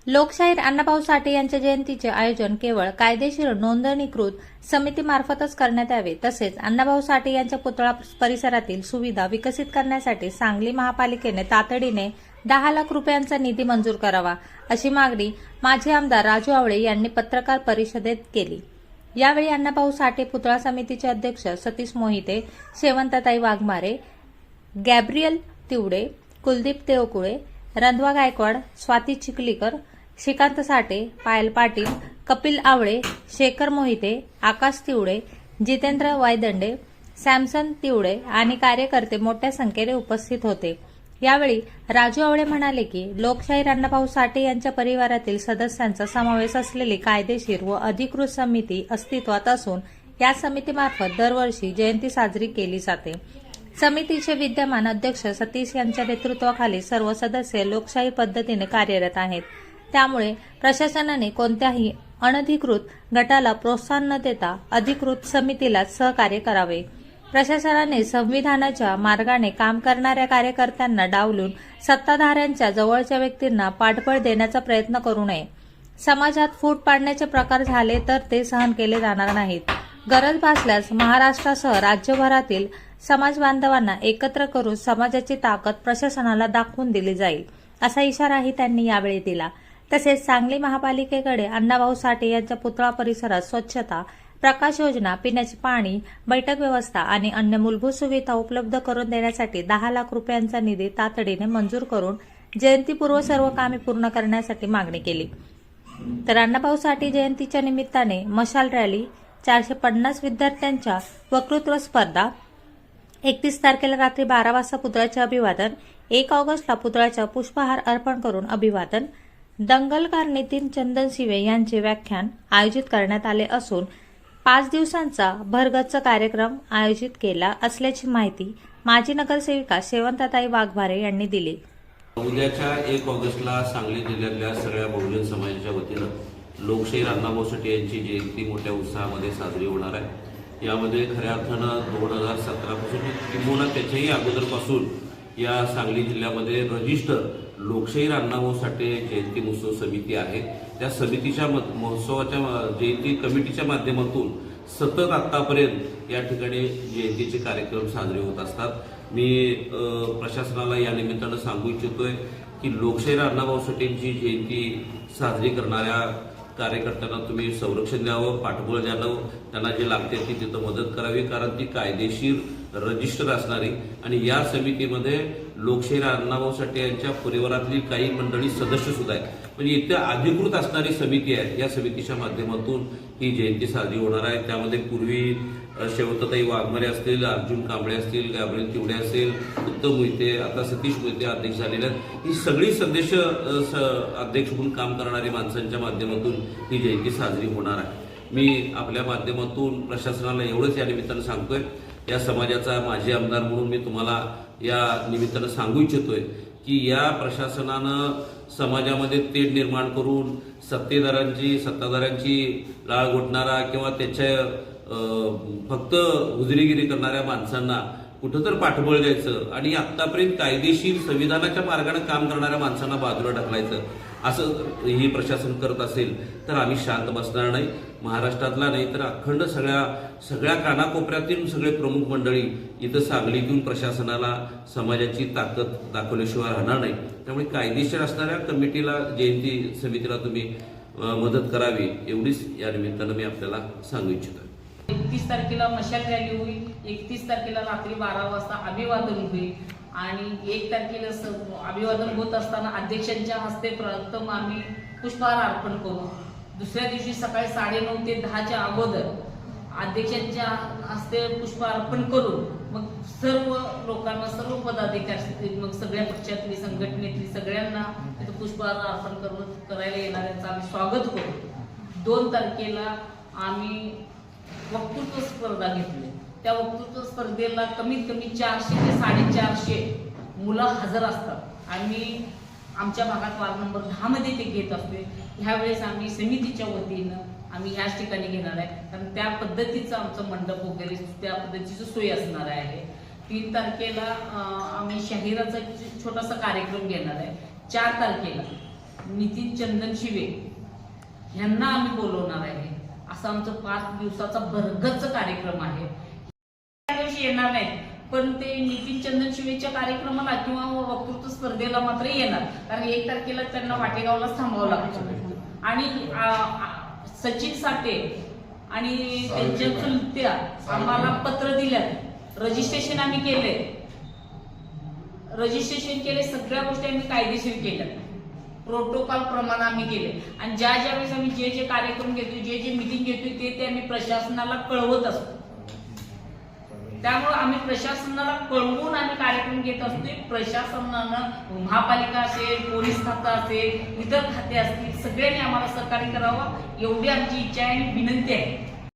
लोकशाहीर अण्णाभाऊ साठे यांच्या जयंतीचे आयोजन केवळ कायदेशीर नोंदणीकृत समितीमार्फतच करण्यात यावे, तसेच अण्णाभाऊ साठे यांच्या पुतळा परिसरातील सुविधा विकसित करण्यासाठी सांगली महापालिकेने तातडीने 10 लाख रुपयांचा निधी मंजूर करावा, अशी मागणी माजी आमदार राजू आवळे यांनी पत्रकार परिषदेत केली। यावेळी अण्णाभाऊ साठे पुतळा समितीचे अध्यक्ष सतीश मोहिते, शेवंतताई वाघमारे, गॅब्रियल तिवडे, कुलदीप देवकुळे, रंधवा गायकवाड, स्वाती चिखलीकर, श्रीकांत साठे, पायल पाटील, कपिल आवळे, शेखर मोहिते, आकाश तिवडे, जितेंद्र वायदंडे, सॅमसन तिवडे आणि कार्यकर्ते मोठ्या संख्येने उपस्थित होते। यावेळी राजू आवळे म्हणाले की लोकशाहीर अण्णाभाऊ साठे यांच्या परिवारातील सदस्यांचा समावेश असलेली कायदेशीर व अधिकृत समिती अस्तित्वात असून या समितीमार्फत दरवर्षी जयंती साजरी केली जाते। समितीचे विद्यमान अध्यक्ष सतीश यांच्या नेतृत्वाखाली सर्व सदस्य लोकशाही पद्धतीने कार्यरत आहेत। त्यामुळे प्रशासनाने कोणत्याही अनधिकृत गटाला प्रोत्साहन न देता अधिकृत समितीला सहकार्य करावे। प्रशासनाने संविधानाच्या मार्गाने काम करणाऱ्या कार्यकर्त्यांना डावलून सत्ताधाऱ्यांच्या जवळच्या व्यक्तींना पाठबळ देण्याचा प्रयत्न करू नये। समाजात फूट पाडण्याचे प्रकार झाले तर ते सहन केले जाणार नाहीत। गरज भासल्यास महाराष्ट्रासह राज्यभरातील समाज बांधवांना एकत्र करून समाजाची ताकद प्रशासनाला दाखवून दिली जाईल, असा इशाराही त्यांनी यावेळी दिला। तसेच सांगली महापालिकेकडे अण्णाभाऊ साठे यांच्या पुतळा परिसरात स्वच्छता, प्रकाश योजना, पिण्याचे पाणी, बैठक व्यवस्था आणि अन्य मूलभूत सुविधा उपलब्ध करून देण्यासाठी 10 लाख रुपयांचा निधी तातडीने मंजूर करून जयंतीपूर्व सर्व कामे पूर्ण करण्यासाठी मागणी केली। तर अण्णाभाऊ साठे जयंतीच्या निमित्ताने मशाल रॅली, 450 विद्यार्थ्यांच्या वक्तृत्व स्पर्धा, 31 तारखेला रात्री 12 वाजता पुतळ्याचे अभिवादन, 1 ऑगस्टला पुतळ्याचा पुष्पहार अर्पण करून अभिवादन, दंगलकार नितीन चंदनशिवे यांचे व्याख्यान आयोजित करण्यात आले असून 5 दिवसांचा भरगच्च कार्यक्रम आयोजित केला असल्याची माहिती माजी नगरसेविका शेवंतताई वाघमारे यांनी दिली। उद्याच्या 1 ऑगस्टला सांगली जिल्ह्यातल्या सगळ्या बहुजन समाजाच्या वतीनं लोकशाहीर अण्णाभाऊ साठे यांची जयंती मोठ्या उत्साहामध्ये साजरी होणार आहे। यामध्ये खऱ्या अर्थानं 2017 पासून किंबहुना त्याच्याही अगोदरपासून या सांगली जिल्ह्यामध्ये रजिस्टर लोकशाहीर अण्णाभाऊ साठे जयंती महोत्सव समिती आहे। त्या समितीच्या महोत्सवाच्या जयंती कमिटीच्या माध्यमातून सतत आतापर्यंत या ठिकाणी जयंतीचे कार्यक्रम साजरे होत असतात। मी प्रशासनाला या निमित्तानं सांगू इच्छितोय की लोकशाहीर अण्णाभाऊ साठेंची जयंती साजरी करणाऱ्या कार्यकर्त्यांना तुम्ही संरक्षण द्यावं, पाठबळ द्यावं, त्यांना जे लागते ती तिथं मदत करावी, कारण ती कायदेशीर रजिस्टर असणारी आणि या समितीमध्ये लोकशाहीर अण्णाभाऊ साठे यांच्या परिवारातली काही मंडळी सदस्य सुद्धा आहेत, म्हणजे इथं अधिकृत असणारी समिती आहे। या समितीच्या माध्यमातून ही जयंती साजरी होणार आहे। त्यामध्ये पूर्वी शेवंतताई वाघमारे असतील, अर्जुन कांबळे असतील, गॅब्रियल तिवडे असेल, उत्तम मोहिते, आता सतीश मोहिते अध्यक्ष झालेले आहेत। ही सगळी सदस्य अध्यक्ष म्हणून काम करणारी माणसांच्या माध्यमातून ही जयंती साजरी होणार आहे। मी आपल्या माध्यमातून प्रशासनाला एवढंच या निमित्तानं सांगतोय, या समाजाचा माजी आमदार म्हणून मी तुम्हाला या निमित्तानं सांगू इच्छितोय की या प्रशासनानं समाजामध्ये तेढ निर्माण करून सत्ताधाऱ्यांची लाळ घोटणारा किंवा त्याच्या फक्त हुजरीगिरी करणाऱ्या माणसांना कुठं तर पाठबळ द्यायचं आणि आतापर्यंत कायदेशीर संविधानाच्या मार्गाने काम करणाऱ्या माणसांना बाजूला ढकलायचं, असं ही प्रशासन करत असेल तर आम्ही शांत बसणार नाही। महाराष्ट्रातला नाही तर अखंड सगळ्या कानाकोपऱ्यातील सगळे प्रमुख मंडळी इथं सांगलीतून प्रशासनाला समाजाची ताकद दाखवल्याशिवाय राहणार नाही। त्यामुळे कायदेशीर असणाऱ्या कमिटीला, जयंती समितीला तुम्ही मदत करावी, एवढीच या निमित्तानं मी आपल्याला सांगू इच्छितो। 31 तारखेला मशाल रॅली होईल, 31 तारखेला रात्री 12 वाजता अभिवादन होईल आणि 1 तारखेला अभिवादन होत असताना अध्यक्षांच्या हस्ते प्रथम आम्ही पुष्पहार अर्पण करू। दुसऱ्या दिवशी सकाळी 9:30 ते 10च्या अगोदर अध्यक्षांच्या हस्ते पुष्पहार अर्पण करून मग सर्व लोकांना, सर्व पदाधिकारी, मग सगळ्या पक्षातली, संघटनेतली सगळ्यांना तिथं पुष्पहार अर्पण करायला येणाऱ्यांचं आम्ही स्वागत करू। 2 तारखेला आम्ही वक्तृत्व स्पर्धा घेतली। त्या वक्तृत्व स्पर्धेला कमीत कमी 400 ते 450 मुलं हजर असतात आणि आमच्या भागात वार्ड नंबर 10 मध्ये ते घेत असते। ह्यावेळेस आम्ही समितीच्या वतीनं आम्ही ह्याच ठिकाणी घेणार आहे, कारण त्या पद्धतीचं आमचं मंडप वगैरे त्या पद्धतीची सोय असणार आहे। 3 तारखेला आम्ही शाहिराचा छोटासा कार्यक्रम घेणार आहे। 4 तारखेला नितीन चंदनशिवे यांना आम्ही बोलवणार आहे. असा आमचं 5 दिवसाचा भरगच्च कार्यक्रम आहे. त्या दिवशी येणार नाहीत, पण ते नितीन चंदनशिवेच्या कार्यक्रमाला किंवा वक्तृत्व स्पर्धेला मात्र येणार, कारण 1 तारखेला त्यांना वाटेगावलाच थांबावं लागतं. आणि सचिन साठे आणि त्यांच्या चुलत्या आम्हाला पत्र दिल्यात, रजिस्ट्रेशन आम्ही केले, सगळ्या गोष्टी आम्ही कायदेशीर केल्या, प्रोटोकॉल प्रमाणे आम्ही केले. आणि ज्या वेळेस आम्ही जे कार्यक्रम घेतोय, जे मिटिंग घेतोय ते आम्ही प्रशासनाला कळवत असतो. त्यामुळे आम्ही प्रशासनाला कळवून आम्ही कार्यक्रम घेत असतोय. प्रशासनानं महापालिका असेल, पोलीस खातं असेल, इतर खाते असतील, सगळ्यांनी आम्हाला सहकार्य करावं एवढी आमची इच्छा आहे आणि विनंती आहे.